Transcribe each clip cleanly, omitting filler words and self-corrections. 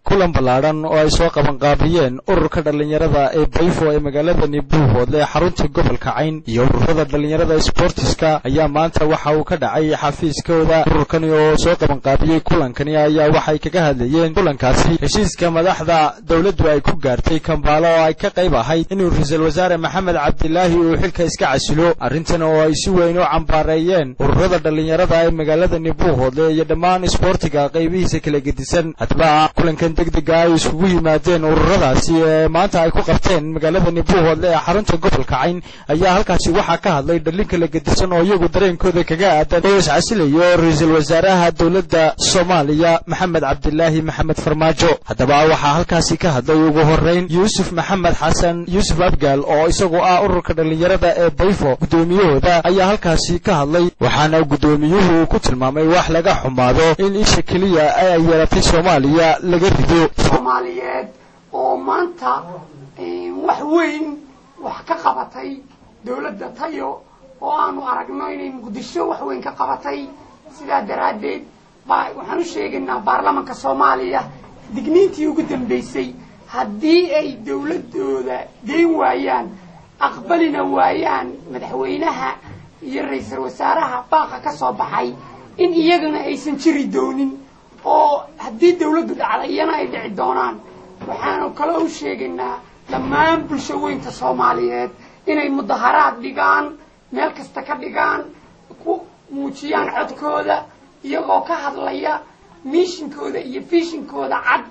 kulan ballaaran oo ay soo qaban qaabiyeen ururka dhalinyarada ee Bayfo ee magaalada Buuhood ee xarunta gobolka Cayn iyo ururada dhalinyarada sportiska ayaa maanta waxa uu ka dhacay xafiiskooda ururkan oo soo qaban qaabiyay kulankani ayaa waxay kaga hadlayeen kulankaasi heshiiska madaxda dawladdu ay ku gaartay Kampala oo ay ka qayb ahayd inuu ra'iisul wasaare Maxamed Cabdilaahi uu xilka iska casilo arrintan oo ay si weyn u cambaareeyeen ururada dhalinyarada ee magaalada Buuhood iyo dhammaan sportiga qaybihiisa kala gedisan hadba kulankan degdega ay isugu yimaadeen ururadaasi ee maanta ay ku qabteen magaalada Buuhood ee xarunta gobolka Cayn ayaa halkaasi waxa ka hadlay dhalin kala gedisan oo iyagu dareenkooda kaga aadan oo iscasilayo ra'iisul wasaaraha dawladda Soomaaliya Maxamed Cabdilaahi Maxamed Farmaajo hadaba waxa halkaasi ka hadlay ugu horeyn Yuusuf Maxamed Xasan Yuusuf Abgaal oo isagu ah ururka dhalinyarada ee Bayfo gudoomiyahooda ayaa halkaasi ka hadlay waxaana gudoomiyuhu ku tilmaamay wax laga xumaado in isha kaliya ay yeelatay Soomaaliya laga rido Soomaaliyeed oo maanta wax weyn wax ka qabatay dawladda tayo oo aanu aragno inay Muqdisho wax weyn ka qabatay sida daraadeed waxaan u sheegaynaa baarlamaanka Soomaaliya digniintii ugu dambeysay haddii ay dawladooda deyn waayaan aqbalina waayaan madaxweynaha iyo ra'iisul wasaaraha baaqa ka soo baxay in iyagana aysan jiri doonin oo haddii dawladdu dhacdayna ay dhici doonaan waxaanu kala u sheegaynaa dhammaan bulshooyinka Soomaaliyeed inay mudaharaad dhigaan meel kasta ka dhigaan ku muujiyaan codkooda iyagoo ka hadlaya mishinkooda iyo fishinkooda cad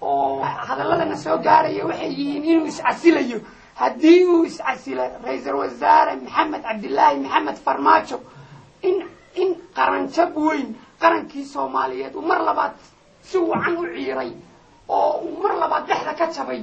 oo hadaladana soo gaaraya waxay yihiin inuu iscasilayo haddii uu iscasilo ra'iisul wasaare Maxamed Cabdilaahi Maxamed Farmaajo in qaranjab weyn qarankii Soomaaliyeed uu mar labaad si wacan u ciiray oo uu mar labaad dhexda ka jabay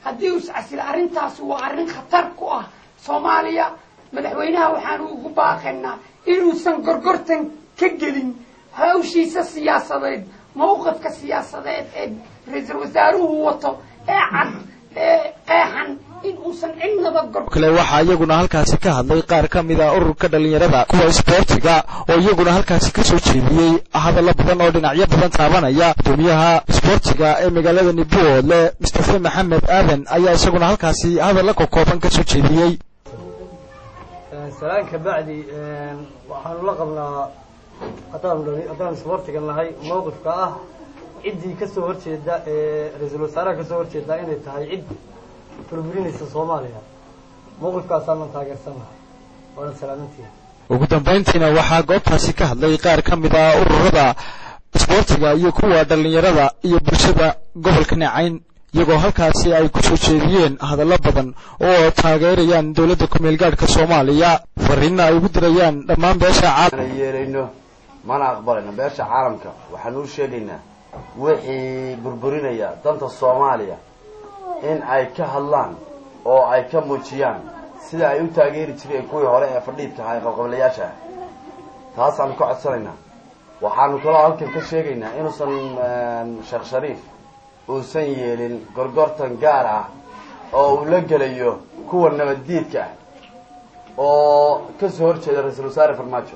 haddii uu iscasilo arrintaas waa arrin khatar ku ah Soomaaliya madaxweynaha waxaan ugu baaqaynaa inuusan gorgortan ka gelin hawshiisa siyaasadeed mowqifka siyaasadeed ee ra'iisul wasaaruhu wato ee cad ee qeexan in uusan cidnaba kale waxa iyaguna halkaasi ka hadlay qaar ka mid ah ururka dhalinyarada kuwa sportiga oo iyaguna halkaasi ka soo jeediyay hadallo badan oo dhinacyo badan taabanaya gudoomiyaha sportiga ee magaalada Buuhood Mustafa Maxamed Aadan ayaa isaguna halkaasi hadallo kooban ka soo jeediyay salaanka bacdi waxaan la qabnaa haddaan sportiga nahay mowqifka ah ciddii ka soo horjeeda ee ra'iisul wasaaraha ka soo horjeeda inay tahay cid burburinaysa Soomaaliya mowqifkaasaan taageersanahay oo salaamantii ugu dambeyntiina waxaa goobtaasi ka hadlay qaar ka mid ah ururada sportiga iyo kuwa dhalinyarada iyo bulshada gobolka Cayn iyagoo halkaasi ay ku soo jeediyeen hadallo badan oo taageerayaan dawladda ku meel gaadhka Soomaaliya fariina ay ugu dirayaan dhammaan beesha caalamka mana aqbalina beesha caalamka waxaan u sheegaynaa wixii burburinaya danta Soomaaliya in ay ka hadlaan oo ay ka muujiyaan sida ay u taageeri jireen kuwii hore ee fadhiidka ahaa qabqablayaasha taas aan ku codsanaynaa waxaanu kala halkan ka sheegaynaa inuusan Sheekh Shariif uusan yeelin gorgortan gaar ah oo uu la gelayo kuwa nabadiidka oo ka soo horjeeda ra'iisul wasaare Farmaajo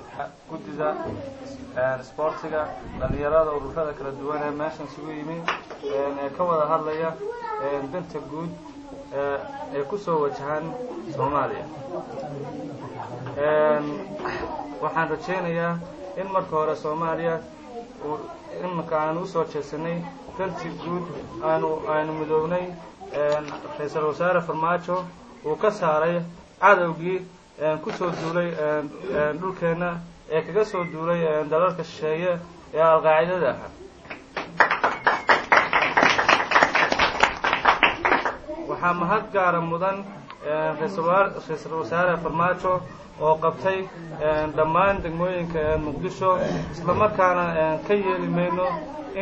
guddiga sportiga dhalinyarada ururada kala duwan ee meeshan isugu yimid ee ka wada hadlaya danta guud ee ku soo wajahan Soomaaliya waxaan rajaynayaa in marka hore Soomaaliya imka aan u soo jeesanay danti guud aanu midownay ra'iisul wasaare Farmaajo uu ka saaray cadawgii ku soo duulay dhulkeena ee kaga soo duulay dalalka shisheeye ee alqaacidada ah waxaa mahad gaar mudan ra'iisul wasaare Farmaajo oo qabtay dhammaan degmooyinka Muqdisho isla markaana ka yeelimayno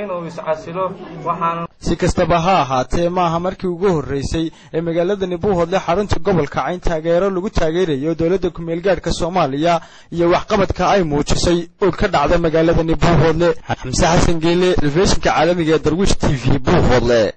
inuu iscasilo waxaan si kastaba ha ahaatee maaha markii ugu horeysay ee magaalada Buuhood xarunta gobolka Cayn taageero lagu taageerayo dawladda ku meel gaadhka Soomaaliya iyo waxqabadka ay muujisay oo ka dhacday magaalada Buuhood Xamse Xasan Geele telefishinka caalamiga Darwish TV Buuhood